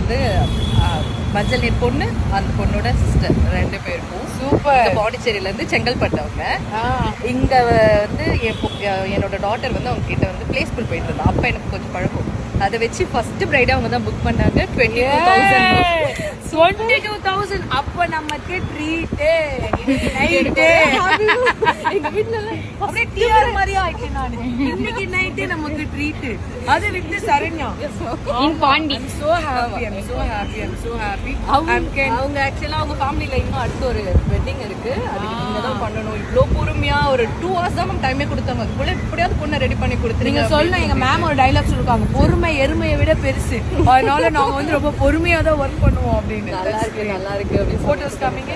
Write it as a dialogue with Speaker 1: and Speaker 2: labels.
Speaker 1: வந்து மஞ்சள் நீர் பொண்ணு, அந்த பொண்ணோட சிஸ்டர் 2 பேருக்கும்.
Speaker 2: சூப்பர்.
Speaker 1: பாண்டிச்சேரியில இருந்து செங்கல்பட்டவங்க. இங்க வந்து என்னோட டாட்டர் வந்து அவங்க கிட்ட வந்து பிளே ஸ்கூல் போயிட்டு இருந்தா. அப்ப எனக்கு கொஞ்சம் பழக்கம். அதை வச்சு ஃபர்ஸ்ட் பிரைடே அவங்க தான் புக் பண்ணாங்க.
Speaker 2: 22,000. அப்ப நமக்கு ட்ரீட் நைட்டு எங்க வீட்ல அப்படியே டிஆர் மாதிரியா ஆயிட்டேன் நானு. இன்னைக்கு நைட்டு நமக்கு ட்ரீட். அது with Saranya
Speaker 3: in Pondy.
Speaker 2: I'm so happy.
Speaker 1: அவங்க ஆக்சுவலா அவங்க ஃபேமிலில இன்னும் அடுத்து ஒரு வெட்டிங் இருக்கு. அதுக்கு நீங்க தான் பண்ணணும். இவ்ளோ பொறுமையா ஒரு 2 hours தான் டைமே கொடுத்தாங்க. அதுக்குள்ள எப்படியாவது பொண்ணை ரெடி பண்ணி கொடுத்துருங்க.
Speaker 2: நீங்க சொல்ல எங்க மேம் ஒரு டைலாக் சொல்லிருக்காங்க, பொறுமை எருமையை விட பெருசு, அதனால நாங்க வந்து ரொம்ப பொறுமையா தான் ஒர்க் பண்ணுவோம் அப்படின்னு.
Speaker 1: நல்லா இருக்கு
Speaker 2: போட்டோஸ் காமிங்க.